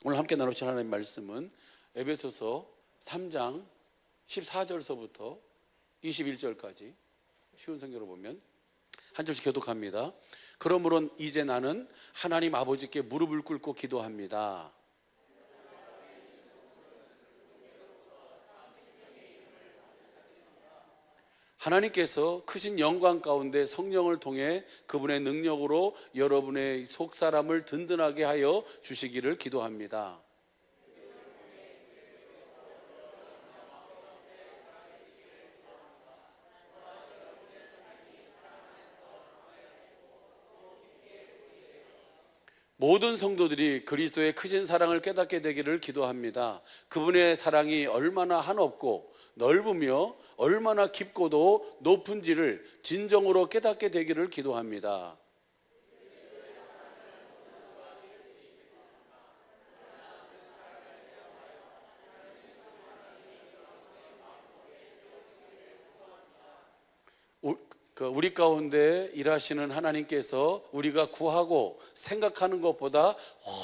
오늘 함께 나누실 하나님의 말씀은 에베소서 3장 14절서부터 21절까지 쉬운 성경으로 보면 한 절씩 교독합니다. 그러므로 이제 나는 하나님 아버지께 무릎을 꿇고 기도합니다. 하나님께서 크신 영광 가운데 성령을 통해 그분의 능력으로 여러분의 속사람을 든든하게 하여 주시기를 기도합니다. 모든 성도들이 그리스도의 크신 사랑을 깨닫게 되기를 기도합니다. 그분의 사랑이 얼마나 한없고 넓으며 얼마나 깊고도 높은지를 진정으로 깨닫게 되기를 기도합니다. 우리 가운데 일하시는 하나님께서 우리가 구하고 생각하는 것보다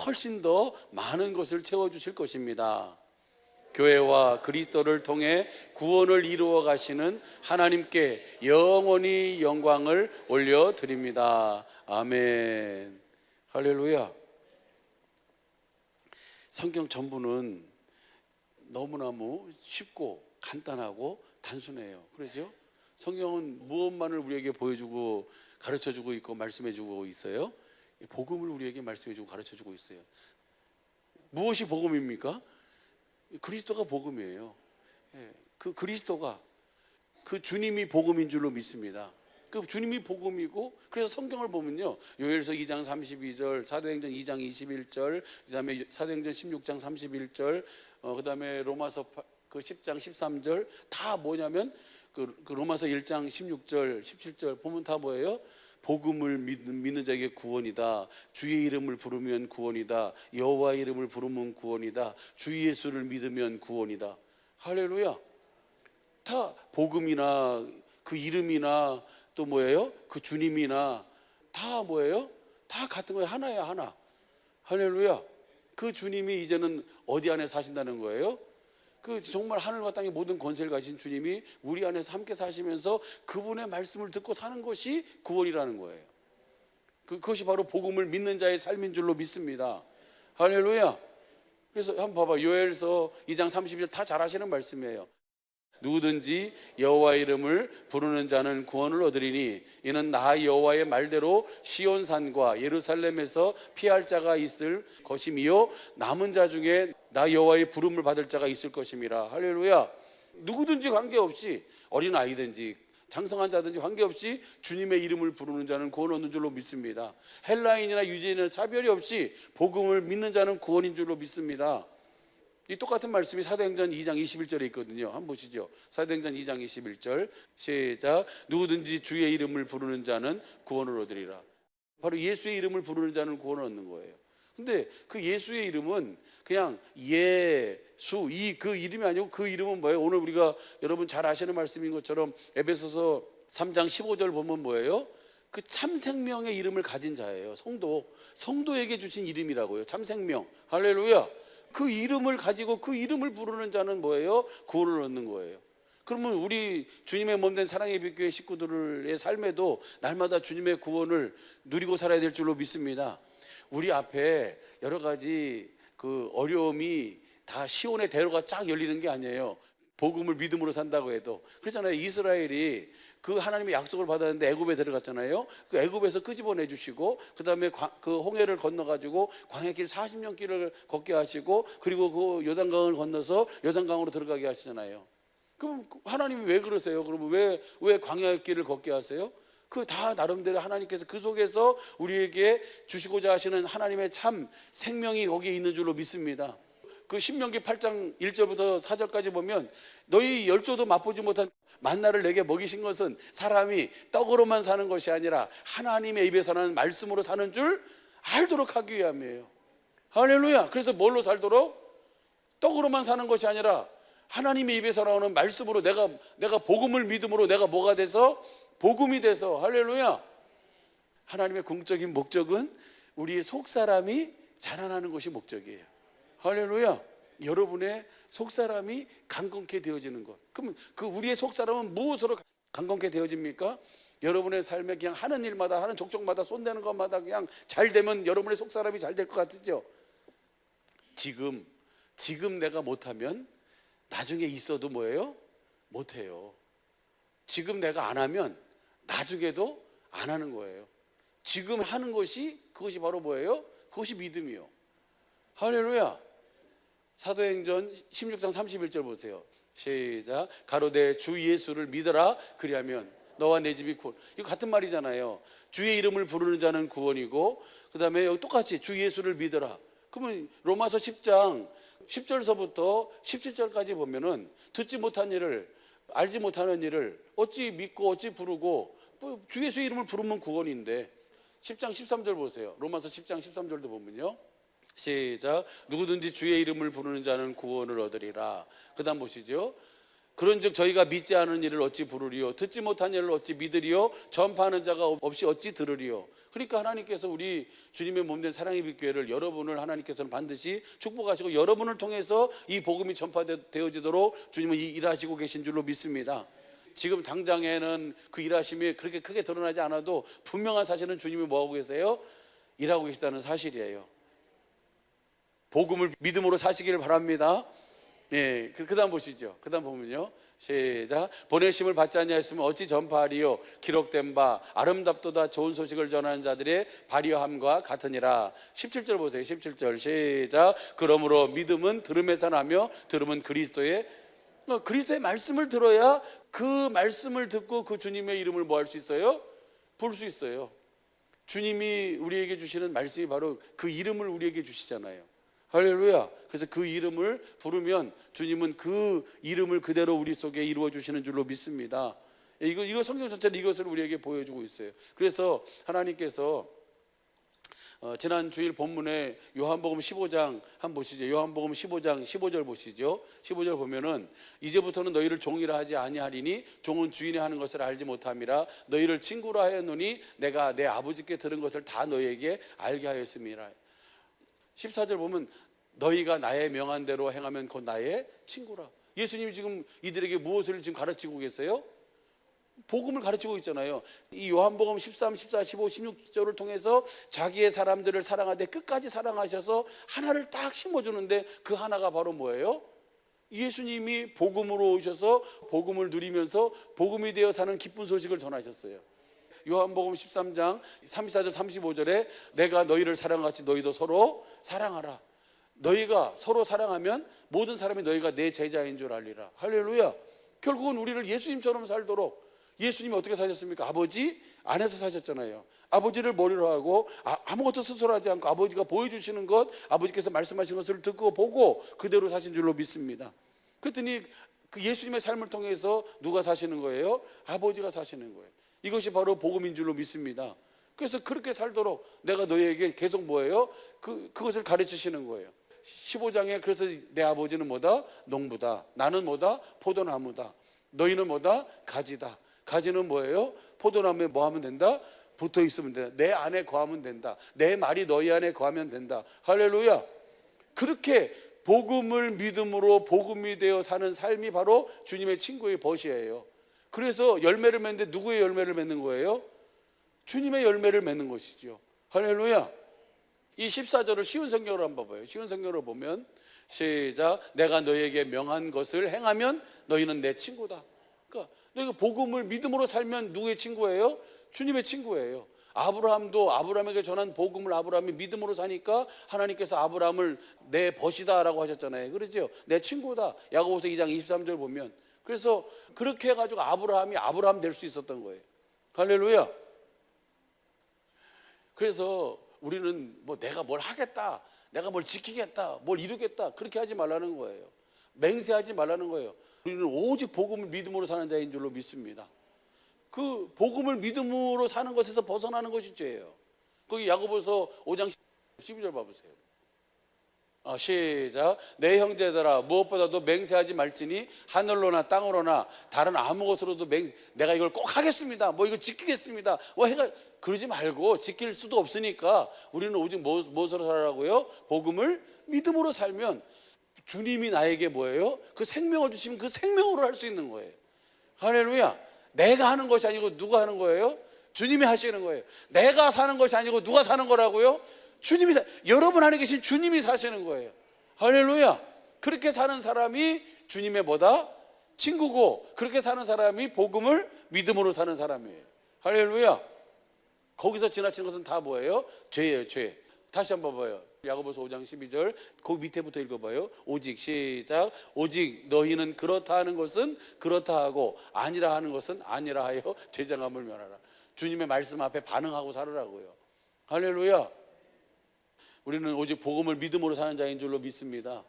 훨씬 더 많은 것을 채워주실 것입니다. 교회와 그리스도를 통해 구원을 이루어 가시는 하나님께 영원히 영광을 올려드립니다. 아멘. 할렐루야. 성경 전부는 너무너무 쉽고 간단하고 단순해요. 그렇죠? 성경은 무엇만을 우리에게 보여주고 가르쳐주고 있고 말씀해주고 있어요? 복음을 우리에게 말씀해주고 가르쳐주고 있어요. 무엇이 복음입니까? 그리스도가 복음이에요. 그 그리스도가, 그 주님이 복음인 줄로 믿습니다. 그 주님이 복음이고, 그래서 성경을 보면요, 요엘서 2장 32절, 사도행전 2장 21절, 그 다음에 사도행전 16장 31절, 그 다음에 로마서 10장 13절 다 뭐냐면 그 로마서 1장 16절 17절 보면 다 뭐예요? 복음을 믿는 자에게 구원이다. 주의 이름을 부르면 구원이다. 여호와의 이름을 부르면 구원이다. 주 예수를 믿으면 구원이다. 할렐루야. 다 복음이나 그 이름이나 또 뭐예요? 그 주님이나 다 뭐예요? 다 같은 거예요. 하나야, 하나. 할렐루야. 그 주님이 이제는 어디 안에 사신다는 거예요? 그 정말 하늘과 땅의 모든 권세를 가진 주님이 우리 안에서 함께 사시면서 그분의 말씀을 듣고 사는 것이 구원이라는 거예요. 그것이 바로 복음을 믿는 자의 삶인 줄로 믿습니다. 할렐루야. 그래서 한번 봐봐. 요엘서 2장 32절 다 잘 아시는 말씀이에요. 누구든지 여호와의 이름을 부르는 자는 구원을 얻으리니 이는 나 여호와의 말대로 시온산과 예루살렘에서 피할 자가 있을 것이며 남은 자 중에 나 여호와의 부름을 받을 자가 있을 것임이라. 할렐루야. 누구든지 관계없이 어린아이든지 장성한 자든지 관계없이 주님의 이름을 부르는 자는 구원 얻는 줄로 믿습니다. 헬라인이나 유대인이나 차별이 없이 복음을 믿는 자는 구원인 줄로 믿습니다. 이 똑같은 말씀이 사도행전 2장 21절에 있거든요. 한번 보시죠. 사도행전 2장 21절 시작. 누구든지 주의 이름을 부르는 자는 구원을 얻으리라. 바로 예수의 이름을 부르는 자는 구원을 얻는 거예요. 근데 그 예수의 이름은 그냥 예수 그 이름이 아니고 그 이름은 뭐예요? 오늘 우리가 여러분 잘 아시는 말씀인 것처럼 에베소서 3장 15절 보면 뭐예요? 그 참생명의 이름을 가진 자예요. 성도에게 주신 이름이라고요. 참생명. 할렐루야. 그 이름을 가지고 그 이름을 부르는 자는 뭐예요? 구원을 얻는 거예요. 그러면 우리 주님의 몸된 사랑의 빛교회 식구들의 삶에도 날마다 주님의 구원을 누리고 살아야 될 줄로 믿습니다. 우리 앞에 여러 가지 그 어려움이 다 시온의 대로가 쫙 열리는 게 아니에요. 복음을 믿음으로 산다고 해도 그렇잖아요. 이스라엘이 그 하나님의 약속을 받았는데 애굽에 들어갔잖아요. 그 애굽에서 끄집어내 주시고 그 다음에 그 홍해를 건너가지고 광야길 40년 길을 걷게 하시고 그리고 그 요단강을 건너서 요단강으로 들어가게 하시잖아요. 그럼 하나님이 왜 그러세요? 그러면 왜 광야의 길을 걷게 하세요? 그 다 나름대로 하나님께서 그 속에서 우리에게 주시고자 하시는 하나님의 참 생명이 거기에 있는 줄로 믿습니다. 그 신명기 8장 1절부터 4절까지 보면 너희 열조도 맛보지 못한 만나를 내게 먹이신 것은 사람이 떡으로만 사는 것이 아니라 하나님의 입에서 나는 말씀으로 사는 줄 알도록 하기 위함이에요. 할렐루야. 그래서 뭘로 살도록? 떡으로만 사는 것이 아니라 하나님의 입에서 나오는 말씀으로 내가 복음을 믿음으로 내가 뭐가 돼서 복음이 돼서. 할렐루야. 하나님의 궁극적인 목적은 우리의 속사람이 자라나는 것이 목적이에요. 할렐루야. 여러분의 속사람이 강건케 되어지는 것. 그럼 그 우리의 속사람은 무엇으로 강건케 되어집니까? 여러분의 삶에 그냥 하는 일마다, 하는 족족마다, 손대는 것마다 그냥 잘 되면 여러분의 속사람이 잘 될 것 같으죠? 지금 내가 못하면 나중에 있어도 뭐예요? 못해요. 지금 내가 안 하면 나중에도 안 하는 거예요. 지금 하는 것이, 그것이 바로 뭐예요? 그것이 믿음이요. 할렐루야. 사도행전 16장 31절 보세요. 시작. 가로되 주 예수를 믿어라. 그리하면 너와 내 집이 구원. 이거 같은 말이잖아요. 주의 이름을 부르는 자는 구원이고, 그 다음에 여기 똑같이 주 예수를 믿어라. 그러면 로마서 10장 10절서부터 17절까지 보면은 듣지 못한 일을, 알지 못하는 일을 어찌 믿고 어찌 부르고, 주 예수의 이름을 부르면 구원인데. 10장 13절 보세요. 로마서 10장 13절도 보면요. 시작. 누구든지 주의 이름을 부르는 자는 구원을 얻으리라. 그 다음 보시죠. 그런즉 저희가 믿지 않은 일을 어찌 부르리요, 듣지 못한 일을 어찌 믿으리요, 전파하는 자가 없이 어찌 들으리요. 그러니까 하나님께서 우리 주님의 몸된 사랑의 빛교회를, 여러분을 하나님께서는 반드시 축복하시고 여러분을 통해서 이 복음이 전파되어지도록 주님은 일하시고 계신 줄로 믿습니다. 지금 당장에는 그 일하심이 그렇게 크게 드러나지 않아도 분명한 사실은 주님이 뭐하고 계세요? 일하고 계시다는 사실이에요. 복음을 믿음으로 사시기를 바랍니다. 예, 그 다음 보시죠. 그 다음 보면요. 시작. 보내심을 받지 아니하였으면 어찌 전파하리요, 기록된 바 아름답도다 좋은 소식을 전하는 자들의 발휘함과 같으니라. 17절 보세요. 17절 시작. 그러므로 믿음은 들음에서 나며 들음은 그리스도의 말씀을 들어야 그 말씀을 듣고 그 주님의 이름을 뭐 할 수 있어요? 부를 수 있어요. 주님이 우리에게 주시는 말씀이 바로 그 이름을 우리에게 주시잖아요. 할렐루야. 그래서 그 이름을 부르면 주님은 그 이름을 그대로 우리 속에 이루어 주시는 줄로 믿습니다. 이거 성경 전체는 이것을 우리에게 보여주고 있어요. 그래서 하나님께서 지난 주일 본문에 요한복음 15장 한번 보시죠. 요한복음 15장 15절 보시죠. 15절 보면은 이제부터는 너희를 종이라 하지 아니하리니 종은 주인이 하는 것을 알지 못함이라. 너희를 친구라 하였노니 내가 내 아버지께 들은 것을 다 너희에게 알게 하였음이라. 14절 보면 너희가 나의 명한 대로 행하면 곧 나의 친구라. 예수님이 지금 이들에게 무엇을 지금 가르치고 계세요? 복음을 가르치고 있잖아요. 이 요한복음 13, 14, 15, 16절을 통해서 자기의 사람들을 사랑하되 끝까지 사랑하셔서 하나를 딱 심어주는데 그 하나가 바로 뭐예요? 예수님이 복음으로 오셔서 복음을 누리면서 복음이 되어 사는 기쁜 소식을 전하셨어요. 요한복음 13장 34절 35절에 내가 너희를 사랑같이 너희도 서로 사랑하라. 너희가 서로 사랑하면 모든 사람이 너희가 내 제자인 줄 알리라. 할렐루야. 결국은 우리를 예수님처럼 살도록, 예수님이 어떻게 사셨습니까? 아버지 안에서 사셨잖아요. 아버지를 머리로 하고 아무것도 스스로 하지 않고 아버지가 보여주시는 것, 아버지께서 말씀하신 것을 듣고 보고 그대로 사신 줄로 믿습니다. 그랬더니 그 예수님의 삶을 통해서 누가 사시는 거예요? 아버지가 사시는 거예요. 이것이 바로 복음인 줄로 믿습니다. 그래서 그렇게 살도록 내가 너희에게 계속 뭐예요? 그것을 가르치시는 거예요. 15장에 그래서 내 아버지는 뭐다? 농부다. 나는 뭐다? 포도나무다. 너희는 뭐다? 가지다. 가지는 뭐예요? 포도나무에 뭐 하면 된다? 붙어 있으면 된다. 내 안에 거하면 된다. 내 말이 너희 안에 거하면 된다. 할렐루야. 그렇게 복음을 믿음으로 복음이 되어 사는 삶이 바로 주님의 친구의 벗이에요. 그래서 열매를 맺는데 누구의 열매를 맺는 거예요? 주님의 열매를 맺는 것이죠. 할렐루야. 이 14절을 쉬운 성경으로 한번 봐봐요. 쉬운 성경으로 보면 시작. 내가 너희에게 명한 것을 행하면 너희는 내 친구다. 그러니까 너희가 복음을 믿음으로 살면 누구의 친구예요? 주님의 친구예요. 아브라함도 아브라함에게 전한 복음을 아브라함이 믿음으로 사니까 하나님께서 아브라함을 내 벗이다라고 하셨잖아요. 그렇죠? 내 친구다. 야고보서 2장 23절 보면. 그래서 그렇게 해가지고 아브라함이 아브라함 될 수 있었던 거예요. 할렐루야. 그래서 우리는 뭐 내가 뭘 하겠다, 내가 뭘 지키겠다, 뭘 이루겠다, 그렇게 하지 말라는 거예요. 맹세하지 말라는 거예요. 우리는 오직 복음을 믿음으로 사는 자인 줄로 믿습니다. 그 복음을 믿음으로 사는 것에서 벗어나는 것이 죄예요. 거기 야고보서 5장 12절 봐보세요. 시작. 내 형제들아 무엇보다도 맹세하지 말지니 하늘로나 땅으로나 다른 아무 것으로도 내가 이걸 꼭 하겠습니다, 뭐 이거 지키겠습니다, 뭐 해가 그러지 말고 지킬 수도 없으니까 우리는 오직 무엇으로 살아라고요? 복음을 믿음으로 살면 주님이 나에게 뭐예요? 그 생명을 주시면 그 생명으로 할 수 있는 거예요. 할렐루야. 내가 하는 것이 아니고 누가 하는 거예요? 주님이 하시는 거예요. 내가 사는 것이 아니고 누가 사는 거라고요? 주님이 여러분 안에 계신 주님이 사시는 거예요. 할렐루야. 그렇게 사는 사람이 주님의 뭐다? 친구고, 그렇게 사는 사람이 복음을 믿음으로 사는 사람이에요. 할렐루야. 거기서 지나치는 것은 다 뭐예요? 죄예요, 죄. 다시 한번 봐요. 야고보서 5장 12절 그 밑에부터 읽어봐요. 오직, 시작. 오직 너희는 그렇다 하는 것은 그렇다 하고 아니라 하는 것은 아니라 하여 제장함을 면하라. 주님의 말씀 앞에 반응하고 살으라고요. 할렐루야. 우리는 오직 복음을 믿음으로 사는 자인 줄로 믿습니다.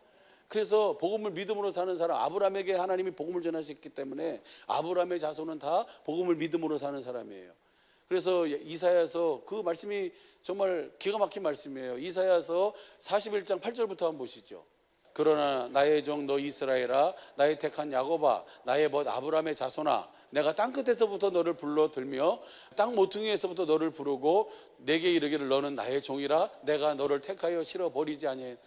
그래서 복음을 믿음으로 사는 사람, 아브라함에게 하나님이 복음을 전하셨기 때문에 아브라함의 자손은 다 복음을 믿음으로 사는 사람이에요. 그래서 이사야서 그 말씀이 정말 기가 막힌 말씀이에요. 이사야서 41장 8절부터 한번 보시죠. 그러나 나의 종 너 이스라엘아, 나의 택한 야곱아, 나의 벗 아브라함의 자손아, 내가 땅끝에서부터 너를 불러 들며 땅 모퉁이에서부터 너를 부르고 내게 이르기를 너는 나의 종이라 내가 너를 택하여 실어 버리지 아니하여.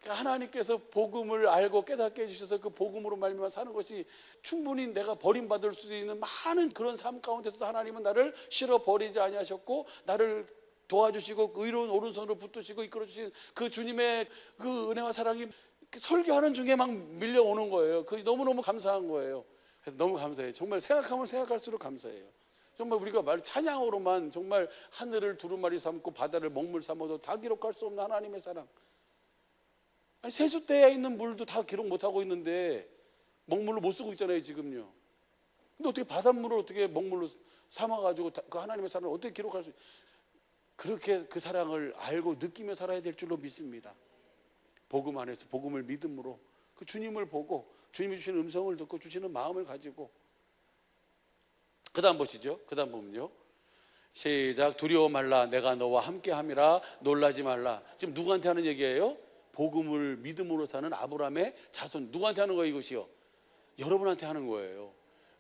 하나님께서 복음을 알고 깨닫게 해주셔서 그 복음으로 말미암아 사는 것이 충분히 내가 버림받을 수 있는 많은 그런 삶 가운데서도 하나님은 나를 실어 버리지 아니하셨고 나를 도와주시고 의로운 오른손으로 붙드시고 이끌어주신 그 주님의 그 은혜와 사랑이 설교하는 중에 막 밀려오는 거예요. 그게 너무너무 감사한 거예요. 너무 감사해요. 정말 생각하면 생각할수록 감사해요. 정말 우리가 찬양으로만 정말 하늘을 두루마리 삼고 바다를 먹물 삼아도 다 기록할 수 없는 하나님의 사랑. 아니, 세숫대에 있는 물도 다 기록 못하고 있는데 먹물로 못 쓰고 있잖아요 지금요. 근데 어떻게 바닷물을 어떻게 먹물로 삼아가지고 그 하나님의 사랑을 어떻게 기록할 수, 그렇게 그 사랑을 알고 느끼며 살아야 될 줄로 믿습니다. 복음 안에서 복음을 믿음으로 그 주님을 보고 주님이 주시는 음성을 듣고 주시는 마음을 가지고. 그 다음 보시죠. 그 다음 보면요, 시작. 두려워 말라 내가 너와 함께함이라 놀라지 말라. 지금 누구한테 하는 얘기예요? 복음을 믿음으로 사는 아브라함의 자손. 누구한테 하는 거예요 이것이요? 여러분한테 하는 거예요.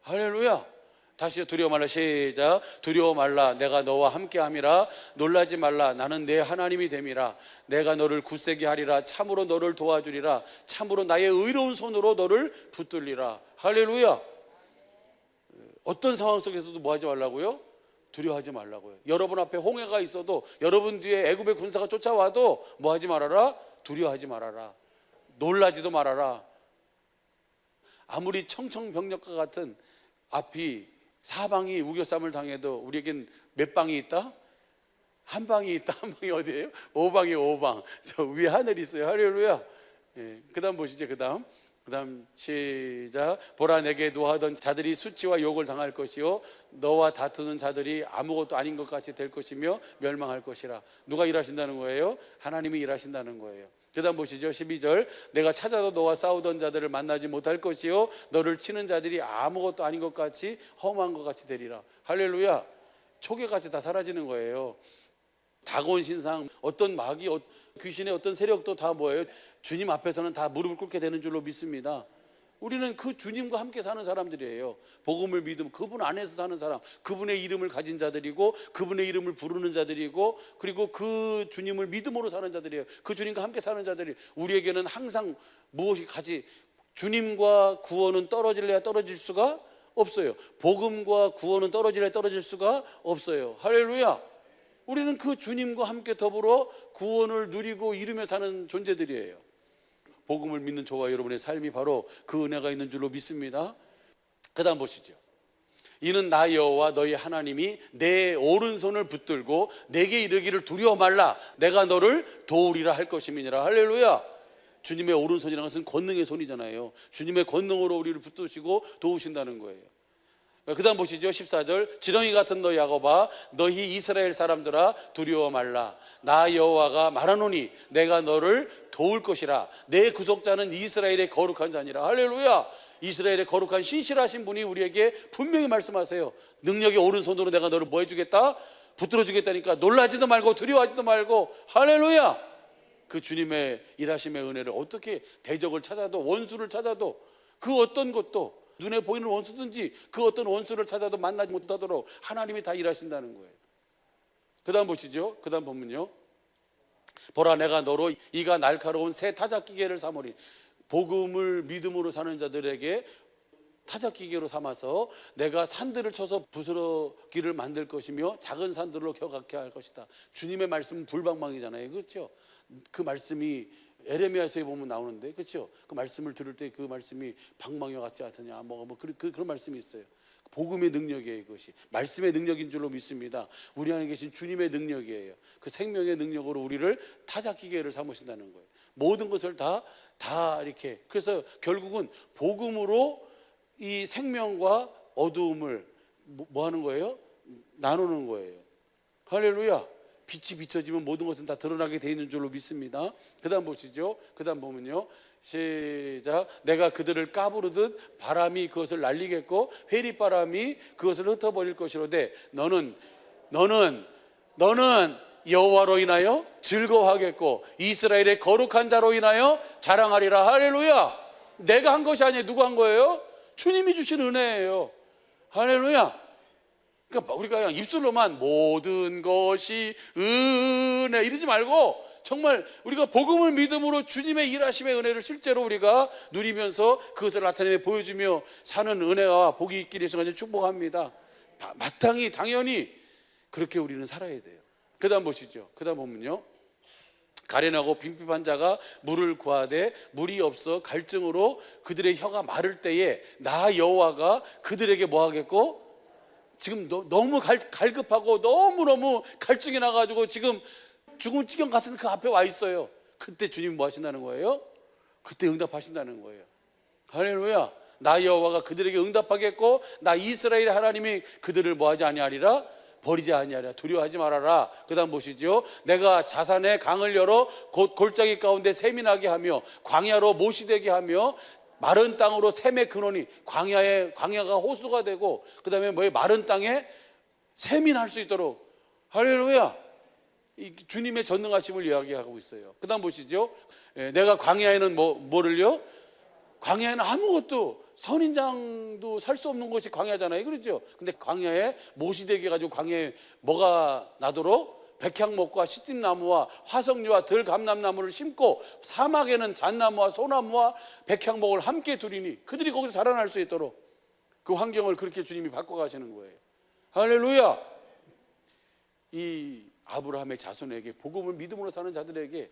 할렐루야. 다시요. 두려워 말라. 시작. 두려워 말라 내가 너와 함께함이라 놀라지 말라 나는 내 하나님이 됨이라. 내가 너를 굳세게 하리라. 참으로 너를 도와주리라. 참으로 나의 의로운 손으로 너를 붙들리라. 할렐루야. 어떤 상황 속에서도 뭐 하지 말라고요? 두려워하지 말라고요. 여러분 앞에 홍해가 있어도, 여러분 뒤에 애굽의 군사가 쫓아와도 뭐 하지 말아라? 두려워하지 말아라. 놀라지도 말아라. 아무리 청청병력과 같은 앞이 사방이 우겨쌈을 당해도 우리에겐 몇 방이 있다? 한 방이 있다. 한 방이 어디예요? 오방이 오방. 저 위에 하늘이 있어요. 할렐루야. 예, 그 다음 보시죠. 그 다음 시작. 보라 내게 노하던 자들이 수치와 욕을 당할 것이요 너와 다투는 자들이 아무것도 아닌 것 같이 될 것이며 멸망할 것이라. 누가 일하신다는 거예요? 하나님이 일하신다는 거예요. 그 다음 보시죠. 12절. 내가 찾아도 너와 싸우던 자들을 만나지 못할 것이요 너를 치는 자들이 아무것도 아닌 것 같이 험한 것 같이 되리라. 할렐루야. 초계같이 다 사라지는 거예요. 다가온 신상, 어떤 마귀, 귀신의 어떤 세력도 다 뭐예요? 주님 앞에서는 다 무릎을 꿇게 되는 줄로 믿습니다. 우리는 그 주님과 함께 사는 사람들이에요. 복음을 믿음, 그분 안에서 사는 사람, 그분의 이름을 가진 자들이고 그분의 이름을 부르는 자들이고 그리고 그 주님을 믿음으로 사는 자들이에요. 그 주님과 함께 사는 자들이. 우리에게는 항상 무엇이 같이, 주님과 구원은 떨어질래야 떨어질 수가 없어요. 복음과 구원은 떨어질래야 떨어질 수가 없어요. 할렐루야. 우리는 그 주님과 함께 더불어 구원을 누리고 이루며 사는 존재들이에요. 복음을 믿는 저와 여러분의 삶이 바로 그 은혜가 있는 줄로 믿습니다. 그 다음 보시죠. 이는 나 여호와 너희 하나님이 내 오른손을 붙들고 내게 이르기를 두려워 말라 내가 너를 도우리라 할 것임이니라. 할렐루야. 주님의 오른손이라는 것은 권능의 손이잖아요. 주님의 권능으로 우리를 붙드시고 도우신다는 거예요. 그 다음 보시죠. 14절. 지렁이 같은 너 야곱아 너희 이스라엘 사람들아 두려워 말라 나 여호와가 말하노니 내가 너를 도울 것이라. 내 구속자는 이스라엘의 거룩한 자니라. 할렐루야. 이스라엘의 거룩한 신실하신 분이 우리에게 분명히 말씀하세요. 능력의 오른손으로 내가 너를 뭐 해주겠다? 붙들어 주겠다니까 놀라지도 말고 두려워하지도 말고. 할렐루야. 그 주님의 일하심의 은혜를 어떻게 대적을 찾아도 원수를 찾아도 그 어떤 것도 눈에 보이는 원수든지 그 어떤 원수를 찾아도 만나지 못하도록 하나님이 다 일하신다는 거예요. 그 다음 보시죠. 그 다음 보면요, 보라 내가 너로 이가 날카로운 새 타작기계를 삼으리. 복음을 믿음으로 사는 자들에게 타작기계로 삼아서 내가 산들을 쳐서 부스러기를 만들 것이며 작은 산들로 격하게 할 것이다. 주님의 말씀은 불방망이잖아요, 그렇죠? 그 말씀이 에레미야서에 보면 나오는데, 그렇죠? 그 말씀을 들을 때 그 말씀이 방망이와 같지 않느냐, 그런 말씀이 있어요. 복음의 능력이에요. 그것이 말씀의 능력인 줄로 믿습니다. 우리 안에 계신 주님의 능력이에요. 그 생명의 능력으로 우리를 타작기계를 삼으신다는 거예요. 모든 것을 다 이렇게. 그래서 결국은 복음으로 이 생명과 어두움을 뭐 하는 거예요? 나누는 거예요. 할렐루야. 빛이 비춰지면 모든 것은 다 드러나게 돼 있는 줄로 믿습니다. 그 다음 보시죠. 그 다음 보면요, 시작. 내가 그들을 까부르듯 바람이 그것을 날리겠고 회리바람이 그것을 흩어버릴 것이로되 너는 여호와로 인하여 즐거워하겠고 이스라엘의 거룩한 자로 인하여 자랑하리라. 할렐루야. 내가 한 것이 아니에요. 누가 한 거예요? 주님이 주신 은혜예요. 할렐루야. 그러니까 우리가 그냥 입술로만 모든 것이 은혜 이러지 말고, 정말 우리가 복음을 믿음으로 주님의 일하심의 은혜를 실제로 우리가 누리면서 그것을 나타내며 보여주며 사는 은혜와 복이 있기를 예수님 축복합니다. 마땅히 당연히 그렇게 우리는 살아야 돼요. 그 다음 보시죠. 그 다음 보면요, 가련하고 빈핍한 자가 물을 구하되 물이 없어 갈증으로 그들의 혀가 마를 때에 나 여호와가 그들에게 뭐 하겠고, 지금 너무 갈급하고 너무너무 갈증이 나가지고 지금 죽음 지경 같은 그 앞에 와 있어요. 그때 주님이 뭐 하신다는 거예요? 그때 응답하신다는 거예요. 할렐루야. 나 여호와가 그들에게 응답하겠고 나 이스라엘의 하나님이 그들을 뭐 하지 아니하리라, 버리지 아니하리라. 두려워하지 말아라. 그 다음 보시죠. 내가 자산의 강을 열어 곧 골짜기 가운데 샘이 나게 하며 광야로 못이 되게 하며 마른 땅으로 샘의 근원이, 광야가 호수가 되고 그 다음에 마른 땅에 샘이 날 수 있도록. 할렐루야. 이 주님의 전능하심을 이야기하고 있어요. 그 다음 보시죠. 내가 광야에는 뭐를요? 광야에는 아무것도, 선인장도 살 수 없는 곳이 광야잖아요, 그렇죠? 근데 광야에 못이 되게 해가지고 광야에 뭐가 나도록 백향목과 시띠나무와 화석류와 들감람나무를 심고 사막에는 잣나무와 소나무와 백향목을 함께 두리니 그들이 거기서 자라날 수 있도록 그 환경을 그렇게 주님이 바꿔가시는 거예요. 할렐루야. 이 아브라함의 자손에게, 복음을 믿음으로 사는 자들에게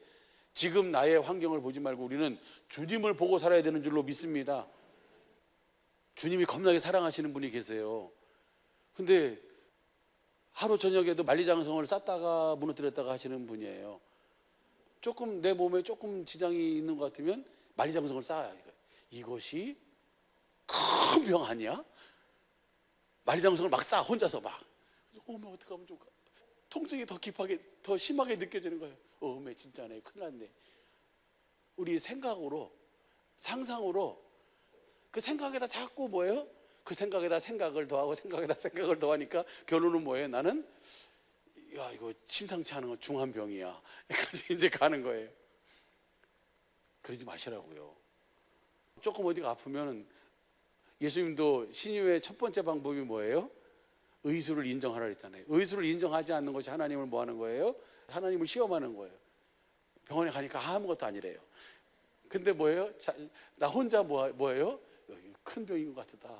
지금 나의 환경을 보지 말고 우리는 주님을 보고 살아야 되는 줄로 믿습니다. 주님이 겁나게 사랑하시는 분이 계세요. 근데 하루 저녁에도 만리장성을 쌌다가 무너뜨렸다가 하시는 분이에요. 조금 내 몸에 조금 지장이 있는 것 같으면 만리장성을 쌓아요. 이것이 큰 병 아니야? 만리장성을 막 쌓아, 혼자서 막. 어머, 어떻게 하면 좋을까? 통증이 더 깊하게, 더 심하게 느껴지는 거예요. 어메, 진짜네, 큰일 났네. 우리 생각으로, 상상으로, 그 생각에다 자꾸 뭐예요? 그 생각에다 생각을 더하고 생각에다 생각을 더하니까 결론은 뭐예요? 나는 야, 이거 심상치 않은 거 중한병이야. 여기까지 이제 가는 거예요. 그러지 마시라고요. 조금 어디가 아프면 예수님도 신유의 첫 번째 방법이 뭐예요? 의술을 인정하라 했잖아요. 의술을 인정하지 않는 것이 하나님을 뭐 하는 거예요? 하나님을 시험하는 거예요. 병원에 가니까 아무것도 아니래요. 근데 뭐예요? 나 혼자 뭐예요? 큰 병인 것 같다.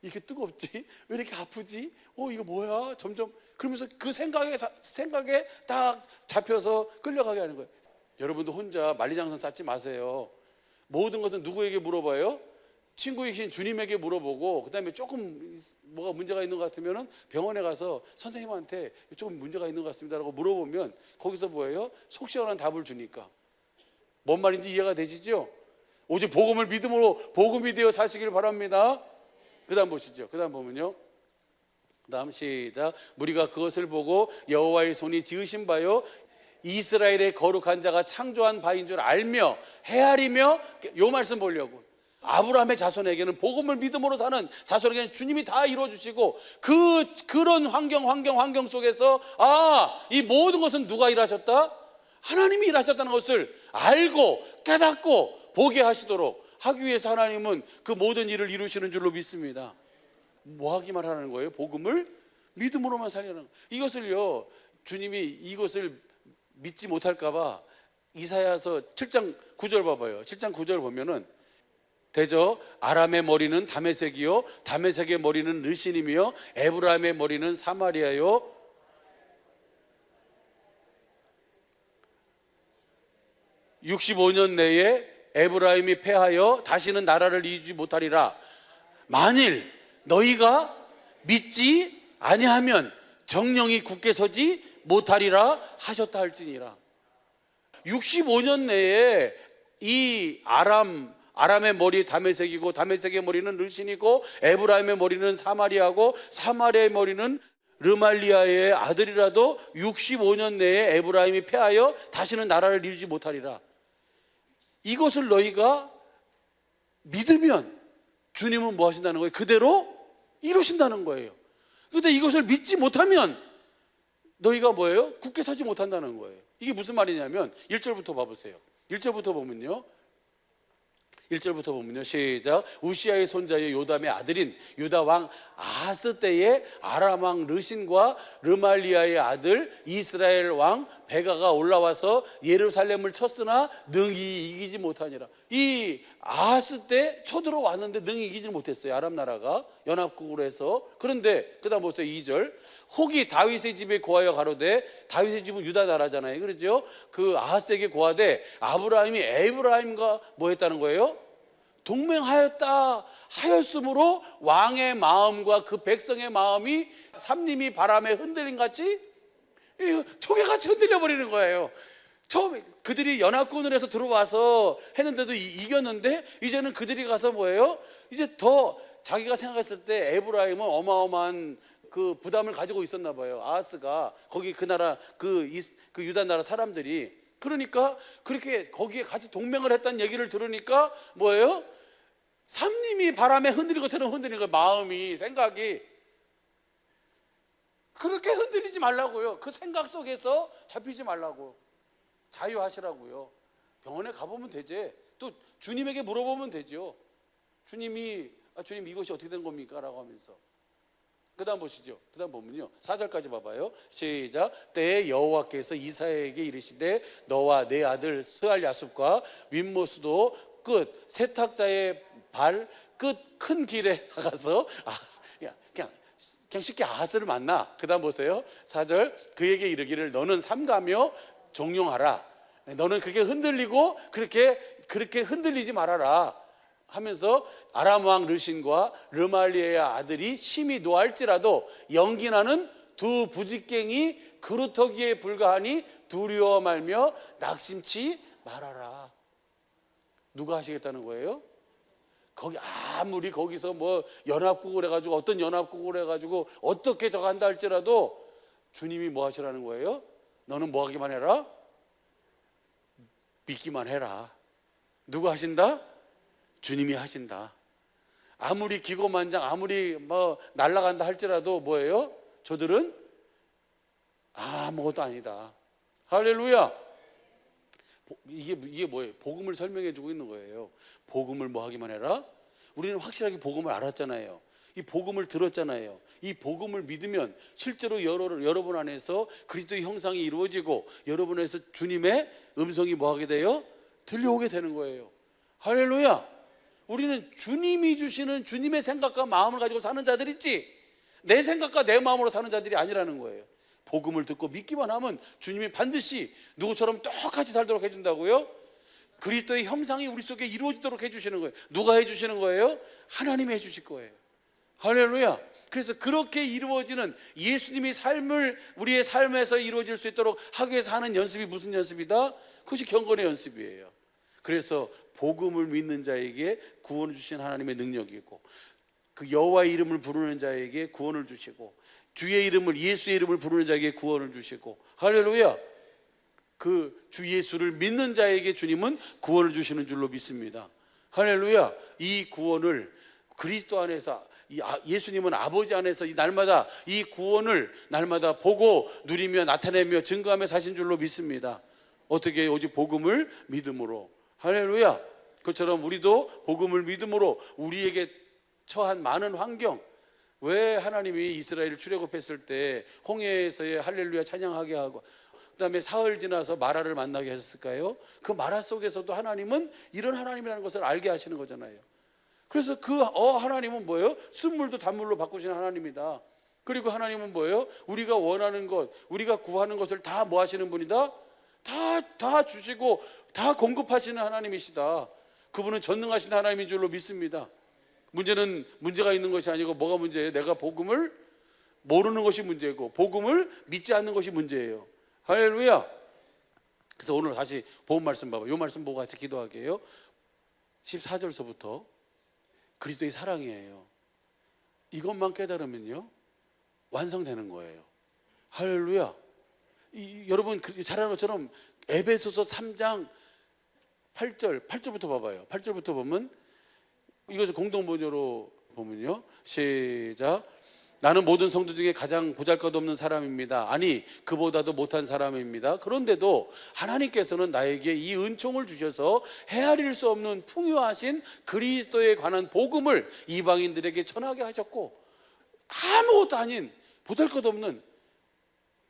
이렇게 뜨겁지? 왜 이렇게 아프지? 이거 뭐야? 점점 그러면서 그 생각에 딱 잡혀서 끌려가게 하는 거예요. 여러분도 혼자 만리장성 쌓지 마세요. 모든 것은 누구에게 물어봐요? 친구이신 주님에게 물어보고, 그 다음에 조금 뭐가 문제가 있는 것 같으면 병원에 가서 선생님한테 조금 문제가 있는 것 같습니다라고 물어보면 거기서 뭐예요? 속 시원한 답을 주니까. 뭔 말인지 이해가 되시죠? 오직 복음을 믿음으로 복음이 되어 사시길 바랍니다. 그 다음 보시죠. 그 다음 보면요, 그 다음 시작. 무리가 그것을 보고 여호와의 손이 지으신 바요 이스라엘의 거룩한 자가 창조한 바인 줄 알며 헤아리며, 요 말씀 보려고. 아브라함의 자손에게는, 복음을 믿음으로 사는 자손에게는 주님이 다 이루어주시고 그런 환경 속에서 이 모든 것은 누가 일하셨다? 하나님이 일하셨다는 것을 알고 깨닫고 보게 하시도록 하기 위해서 하나님은 그 모든 일을 이루시는 줄로 믿습니다. 뭐 하기만 하는 거예요? 복음을 믿음으로만 살려는 거예요. 이것을요, 주님이 이것을 믿지 못할까 봐 이사야서 7장 9절 봐봐요. 7장 9절 보면은 대저 아람의 머리는 다메섹이요 다메섹의 머리는 르신이며 에브라임의 머리는 사마리아요. 65년 내에 에브라임이 패하여 다시는 나라를 이루지 못하리라. 만일 너희가 믿지 아니하면 정령이 굳게 서지 못하리라 하셨다 할지니라. 65년 내에 이 아람의 머리 다메섹이고 다메섹의 머리는 르신이고 에브라임의 머리는 사마리아고 사마리아의 머리는 르말리아의 아들이라도 65년 내에 에브라임이 패하여 다시는 나라를 이루지 못하리라. 이것을 너희가 믿으면 주님은 뭐 하신다는 거예요? 그대로 이루신다는 거예요. 그런데 이것을 믿지 못하면 너희가 뭐예요? 굳게 서지 못한다는 거예요. 이게 무슨 말이냐면 1절부터 봐보세요. 1절부터 보면요 시작. 우시아의 손자의 요담의 아들인 유다 왕 아하스 때에 아람 왕 르신과 르말리아의 아들 이스라엘 왕 베가가 올라와서 예루살렘을 쳤으나 능히 이기지 못하니라. 이 아하스 때 쳐들어왔는데 능히 이기지 못했어요. 아람 나라가 연합국으로 해서. 그런데 그 다음 보세요. 2절. 혹이 다윗의 집에 고하여 가로되, 다윗의 집은 유다 나라잖아요. 그렇죠? 그 아하스에게 고하되 아브라함이 에브라임과 뭐 했다는 거예요? 동맹하였다 하였으므로 왕의 마음과 그 백성의 마음이 삼림이 바람에 흔들림 같이 조개같이 흔들려 버리는 거예요. 처음에 그들이 연합군을 해서 들어와서 했는데도 이겼는데 이제는 그들이 가서 뭐예요? 이제 더 자기가 생각했을 때 에브라임은 어마어마한 그 부담을 가지고 있었나 봐요. 아하스가 거기 그 나라 그 유다 나라 사람들이. 그러니까 그렇게 거기에 같이 동맹을 했다는 얘기를 들으니까 뭐예요? 삼림이 바람에 흔들린 것처럼 흔들리는 거예요. 마음이, 생각이. 그렇게 흔들리지 말라고요. 그 생각 속에서 잡히지 말라고. 자유하시라고요. 병원에 가보면 되지. 또 주님에게 물어보면 되죠. 주님 이것이 어떻게 된 겁니까? 라고 하면서. 그 다음 보시죠. 그 다음 보면요 4절까지 봐봐요. 시작. 때에 여호와께서 이사야에게 이르시되 너와 내 아들 스알 야숲과 윗모스도 끝 세탁자의 발 끝 큰 길에 나가서 그냥 쉽게 아하스를 만나. 그 다음 보세요. 4절. 그에게 이르기를 너는 삼가며 종용하라. 너는 그렇게 흔들리고 그렇게 흔들리지 말아라 하면서 아람 왕 르신과 르말리아의 아들이 심히 노할지라도 연기나는 두 부직갱이 그루터기에 불과하니 두려워 말며 낙심치 말아라. 누가 하시겠다는 거예요? 거기 아무리 거기서 뭐 연합국을 해가지고 어떤 연합국을 해가지고 어떻게 저거 한다 할지라도 주님이 뭐 하시라는 거예요? 너는 뭐 하기만 해라? 믿기만 해라. 누가 하신다? 주님이 하신다. 아무리 기고만장 아무리 뭐 날아간다 할지라도 뭐예요? 저들은 아무것도 아니다. 할렐루야. 이게 뭐예요? 복음을 설명해 주고 있는 거예요. 복음을 뭐 하기만 해라? 우리는 확실하게 복음을 알았잖아요. 이 복음을 들었잖아요. 이 복음을 믿으면 실제로 여러분 안에서 그리스도의 형상이 이루어지고 여러분 안에서 주님의 음성이 뭐 하게 돼요? 들려오게 되는 거예요. 할렐루야. 우리는 주님이 주시는 주님의 생각과 마음을 가지고 사는 자들이지 내 생각과 내 마음으로 사는 자들이 아니라는 거예요. 복음을 듣고 믿기만 하면 주님이 반드시 누구처럼 똑같이 살도록 해준다고요? 그리스도의 형상이 우리 속에 이루어지도록 해주시는 거예요. 누가 해주시는 거예요? 하나님이 해주실 거예요. 할렐루야. 그래서 그렇게 이루어지는 예수님이 우리의 삶에서 이루어질 수 있도록 하기 위해서 하는 연습이 무슨 연습이다? 그것이 경건의 연습이에요. 그래서 복음을 믿는 자에게 구원을 주신 하나님의 능력이고 그 여호와의 이름을 부르는 자에게 구원을 주시고 주의 이름을 예수의 이름을 부르는 자에게 구원을 주시고 할렐루야. 그 주 예수를 믿는 자에게 주님은 구원을 주시는 줄로 믿습니다. 할렐루야. 이 구원을 그리스도 안에서 예수님은 아버지 안에서 이 날마다 이 구원을 날마다 보고 누리며 나타내며 증거하며 사신 줄로 믿습니다. 어떻게 오직 복음을 믿음으로. 할렐루야. 그처럼 우리도 복음을 믿음으로 우리에게 처한 많은 환경 왜 하나님이 이스라엘을 출애굽했을 때 홍해에서의 할렐루야 찬양하게 하고 그다음에 사흘 지나서 마라를 만나게 하셨을까요? 그 마라 속에서도 하나님은 이런 하나님이라는 것을 알게 하시는 거잖아요. 그래서 그 하나님은 뭐예요? 쓴물도 단물로 바꾸시는 하나님이다. 그리고 하나님은 뭐예요? 우리가 원하는 것, 우리가 구하는 것을 다 뭐 하시는 분이다? 다 주시고 다 공급하시는 하나님이시다. 그분은 전능하신 하나님인 줄로 믿습니다. 문제는 문제가 있는 것이 아니고 뭐가 문제예요? 내가 복음을 모르는 것이 문제고 복음을 믿지 않는 것이 문제예요. 할렐루야. 그래서 오늘 다시 본 말씀 봐봐. 이 말씀 보고 같이 기도할게요. 14절서부터 그리스도의 사랑이에요. 이것만 깨달으면요 완성되는 거예요. 할렐루야. 여러분 잘 아는 것처럼 에베소서 3장 8절부터 봐봐요. 8절부터 보면 이것을 공동번역으로 보면요 시작. 나는 모든 성도 중에 가장 보잘것없는 사람입니다. 아니 그보다도 못한 사람입니다. 그런데도 하나님께서는 나에게 이 은총을 주셔서 헤아릴 수 없는 풍요하신 그리스도에 관한 복음을 이방인들에게 전하게 하셨고 아무것도 아닌 보잘것없는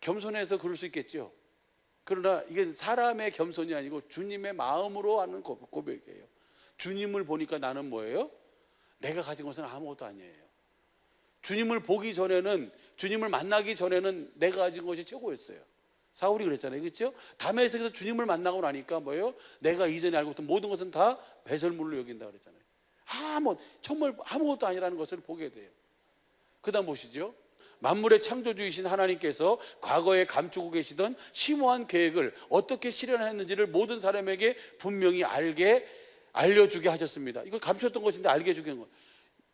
겸손해서 그럴 수 있겠죠. 그러나 이게 사람의 겸손이 아니고 주님의 마음으로 하는 고백이에요. 주님을 보니까 나는 뭐예요? 내가 가진 것은 아무것도 아니에요. 주님을 보기 전에는, 주님을 만나기 전에는 내가 가진 것이 최고였어요. 사울이 그랬잖아요. 그렇죠? 다메섹에서 주님을 만나고 나니까 뭐예요? 내가 이전에 알고 있던 모든 것은 다 배설물로 여긴다 그랬잖아요. 정말 아무것도 아니라는 것을 보게 돼요. 그 다음 보시죠. 만물의 창조주이신 하나님께서 과거에 감추고 계시던 심오한 계획을 어떻게 실현했는지를 모든 사람에게 분명히 알려주게 하셨습니다. 이거 감추었던 것인데 알게 해주게 한 거예요.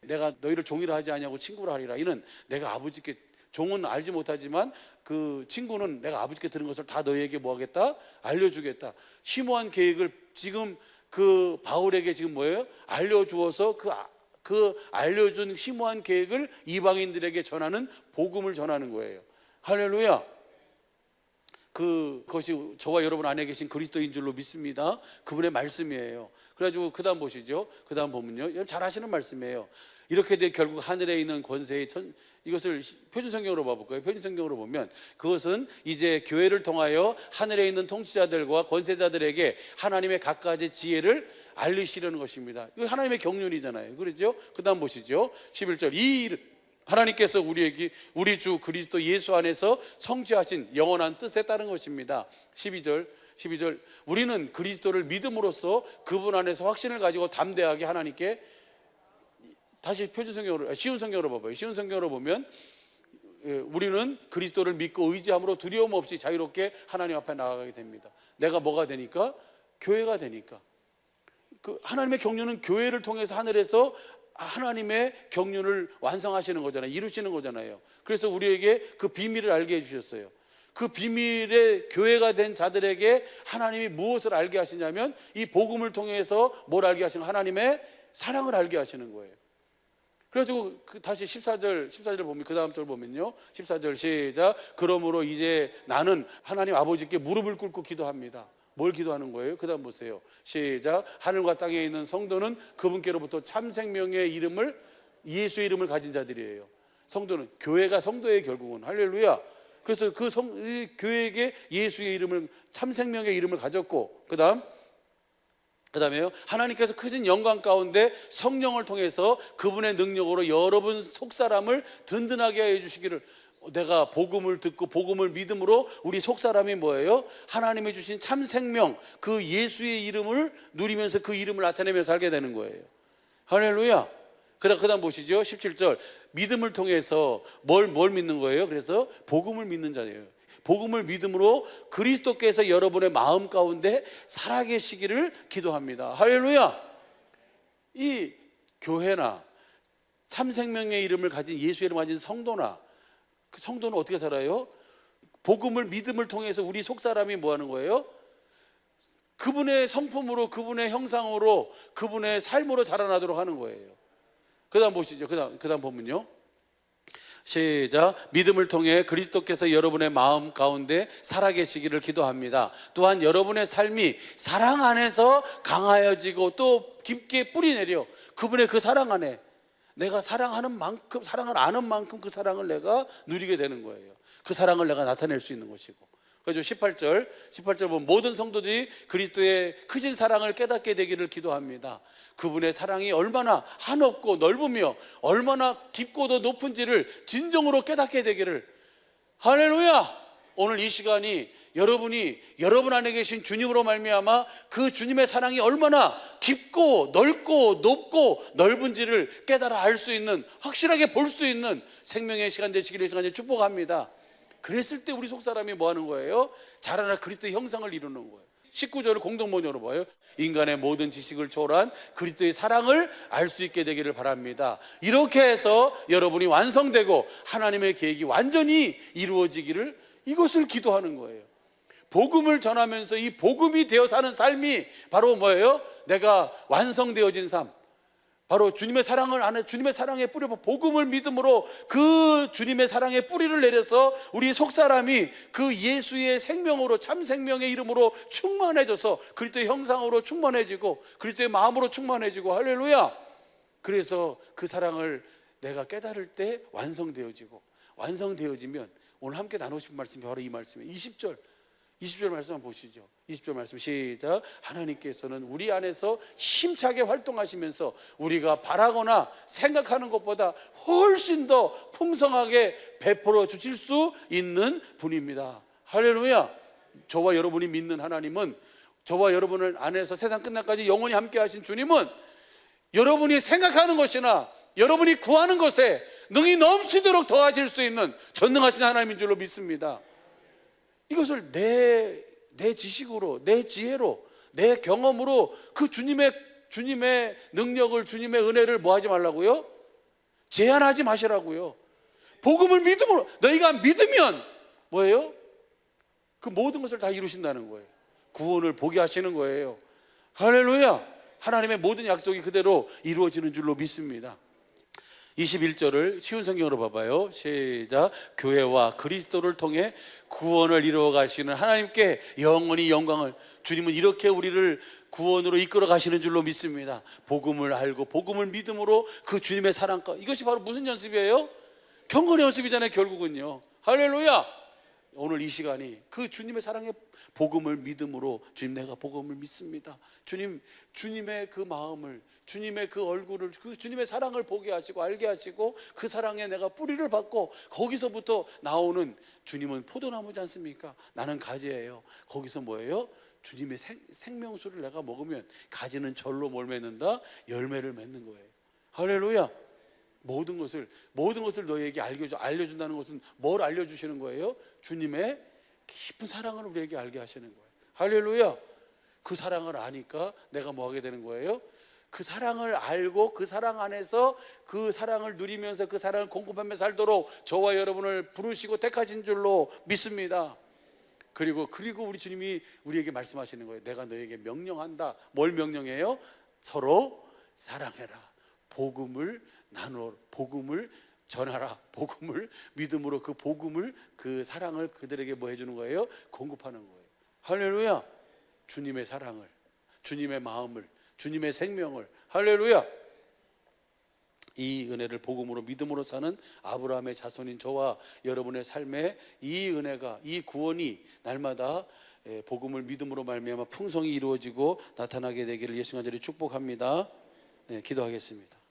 내가 너희를 종이라 하지 아니하고 친구라 하리라. 이는 내가 아버지께, 종은 알지 못하지만 그 친구는 내가 아버지께 들은 것을 다 너희에게 뭐 하겠다? 알려주겠다. 심오한 계획을 지금 그 바울에게 지금 뭐예요? 알려주어서 그 알려준 심오한 계획을 이방인들에게 전하는 복음을 전하는 거예요. 할렐루야. 그것이 저와 여러분 안에 계신 그리스도인 줄로 믿습니다. 그분의 말씀이에요. 그래가지고 그 다음 보시죠. 그 다음 보면요, 여러분 잘 아시는 말씀이에요. 이렇게 돼 결국 하늘에 있는 권세의 이것을 표준성경으로 봐볼까요? 표준성경으로 보면 그것은 이제 교회를 통하여 하늘에 있는 통치자들과 권세자들에게 하나님의 각가지 지혜를 알리시려는 것입니다. 이거 하나님의 경륜이잖아요. 그렇죠? 그 다음 보시죠. 11절. 하나님께서 우리에게 우리 주 그리스도 예수 안에서 성취하신 영원한 뜻에 따른 것입니다. 12절. 우리는 그리스도를 믿음으로써 그분 안에서 확신을 가지고 담대하게 하나님께, 다시 쉬운 성경으로 봐봐요. 쉬운 성경으로 보면 우리는 그리스도를 믿고 의지함으로 두려움 없이 자유롭게 하나님 앞에 나아가게 됩니다. 내가 뭐가 되니까? 교회가 되니까. 그 하나님의 경륜은 교회를 통해서 하늘에서 하나님의 경륜을 완성하시는 거잖아요. 이루시는 거잖아요. 그래서 우리에게 그 비밀을 알게 해주셨어요. 그 비밀의 교회가 된 자들에게 하나님이 무엇을 알게 하시냐면 이 복음을 통해서 뭘 알게 하시는, 하나님의 사랑을 알게 하시는 거예요. 그래가지고 다시 14절 보면, 그 다음 절 보면요, 14절 시작. 그러므로 이제 나는 하나님 아버지께 무릎을 꿇고 기도합니다. 뭘 기도하는 거예요? 그 다음 보세요. 시작. 하늘과 땅에 있는 성도는 그분께로부터 참 생명의 이름을, 예수의 이름을 가진 자들이에요. 성도는, 교회가 성도의 결국은. 할렐루야. 그래서 이 교회에게 예수의 이름을, 참 생명의 이름을 가졌고, 그 다음에요, 하나님께서 크신 영광 가운데 성령을 통해서 그분의 능력으로 여러분 속사람을 든든하게 해주시기를, 내가 복음을 듣고 복음을 믿음으로 우리 속사람이 뭐예요? 하나님이 주신 참 생명, 그 예수의 이름을 누리면서 그 이름을 나타내며 살게 되는 거예요. 할렐루야. 그 다음 보시죠. 17절. 믿음을 통해서 뭘 믿는 거예요? 그래서 복음을 믿는 자예요. 복음을 믿음으로 그리스도께서 여러분의 마음 가운데 살아계시기를 기도합니다. 할렐루야. 이 교회나 참 생명의 이름을 가진, 예수의 이름을 가진 성도나, 그 성도는 어떻게 살아요? 복음을, 믿음을 통해서 우리 속사람이 뭐 하는 거예요? 그분의 성품으로, 그분의 형상으로, 그분의 삶으로 자라나도록 하는 거예요. 그 다음 보시죠. 그 다음 보면요, 시작. 믿음을 통해 그리스도께서 여러분의 마음 가운데 살아계시기를 기도합니다. 또한 여러분의 삶이 사랑 안에서 강하여지고 또 깊게 뿌리내려 그분의 그 사랑 안에, 내가 사랑하는 만큼, 사랑을 아는 만큼 그 사랑을 내가 누리게 되는 거예요. 그 사랑을 내가 나타낼 수 있는 것이고. 그래서 18절 보면 모든 성도들이 그리스도의 크신 사랑을 깨닫게 되기를 기도합니다. 그분의 사랑이 얼마나 한없고 넓으며 얼마나 깊고도 높은지를 진정으로 깨닫게 되기를. 할렐루야! 오늘 이 시간이 여러분이 여러분 안에 계신 주님으로 말미암아 그 주님의 사랑이 얼마나 깊고 넓고 높고 넓은지를 깨달아 알 수 있는, 확실하게 볼 수 있는 생명의 시간 되시기를 이 시간에 축복합니다. 그랬을 때 우리 속사람이 뭐 하는 거예요? 자라나 그리스도의 형상을 이루는 거예요. 19절을 공동번역으로 봐요. 인간의 모든 지식을 초월한 그리스도의 사랑을 알 수 있게 되기를 바랍니다. 이렇게 해서 여러분이 완성되고 하나님의 계획이 완전히 이루어지기를, 이것을 기도하는 거예요. 복음을 전하면서 이 복음이 되어 사는 삶이 바로 뭐예요? 내가 완성되어진 삶, 바로 주님의 사랑을 안에, 주님의 사랑의 뿌리, 복음을 믿음으로 그 주님의 사랑의 뿌리를 내려서 우리 속사람이 그 예수의 생명으로, 참 생명의 이름으로 충만해져서 그리스도의 형상으로 충만해지고 그리스도의 마음으로 충만해지고. 할렐루야! 그래서 그 사랑을 내가 깨달을 때 완성되어지고, 완성되어지면 오늘 함께 나누고 싶은 말씀이 바로 이 말씀이에요. 20절 말씀 한번 보시죠. 20절 말씀 시작. 하나님께서는 우리 안에서 힘차게 활동하시면서 우리가 바라거나 생각하는 것보다 훨씬 더 풍성하게 베풀어 주실 수 있는 분입니다. 할렐루야! 저와 여러분이 믿는 하나님은, 저와 여러분을 안에서 세상 끝날까지 영원히 함께 하신 주님은 여러분이 생각하는 것이나 여러분이 구하는 것에 능히 넘치도록 더하실 수 있는 전능하신 하나님인 줄로 믿습니다. 이것을 내 지식으로, 내 지혜로, 내 경험으로 그 주님의 능력을, 주님의 은혜를 뭐 하지 말라고요? 제한하지 마시라고요. 복음을 믿음으로, 너희가 믿으면 뭐예요? 그 모든 것을 다 이루신다는 거예요. 구원을 보게 하시는 거예요. 할렐루야! 하나님의 모든 약속이 그대로 이루어지는 줄로 믿습니다. 21절을 쉬운 성경으로 봐봐요. 시작. 교회와 그리스도를 통해 구원을 이루어 가시는 하나님께 영원히 영광을. 주님은 이렇게 우리를 구원으로 이끌어 가시는 줄로 믿습니다. 복음을 알고 복음을 믿음으로 그 주님의 사랑과, 이것이 바로 무슨 연습이에요? 경건의 연습이잖아요, 결국은요. 할렐루야! 오늘 이 시간이 그 주님의 사랑의 복음을 믿음으로, 주님 내가 복음을 믿습니다. 주님의 그 마음을, 주님의 그 얼굴을, 그 주님의 사랑을 보게 하시고 알게 하시고 그 사랑에 내가 뿌리를 받고, 거기서부터 나오는, 주님은 포도나무지 않습니까? 나는 가지예요. 거기서 뭐예요? 주님의 생명수를 내가 먹으면 가지는 절로 뭘 맺는다? 열매를 맺는 거예요. 할렐루야! 모든 것을 너희에게 알려준다는 것은 뭘 알려주시는 거예요? 주님의 깊은 사랑을 우리에게 알게 하시는 거예요. 할렐루야! 그 사랑을 아니까 내가 뭐 하게 되는 거예요? 그 사랑을 알고 그 사랑 안에서 그 사랑을 누리면서 그 사랑을 공급하며 살도록 저와 여러분을 부르시고 택하신 줄로 믿습니다. 그리고 우리 주님이 우리에게 말씀하시는 거예요. 내가 너에게 명령한다. 뭘 명령해요? 서로 사랑해라. 복음을 나누어, 복음을 전하라. 복음을 믿음으로 그 복음을, 그 사랑을 그들에게 뭐 해주는 거예요? 공급하는 거예요. 할렐루야! 주님의 사랑을, 주님의 마음을, 주님의 생명을. 할렐루야! 이 은혜를 복음으로 믿음으로 사는 아브라함의 자손인 저와 여러분의 삶에 이 은혜가, 이 구원이 날마다 복음을 믿음으로 말미암아 풍성히 이루어지고 나타나게 되기를 예수님 간절히 축복합니다. 기도하겠습니다.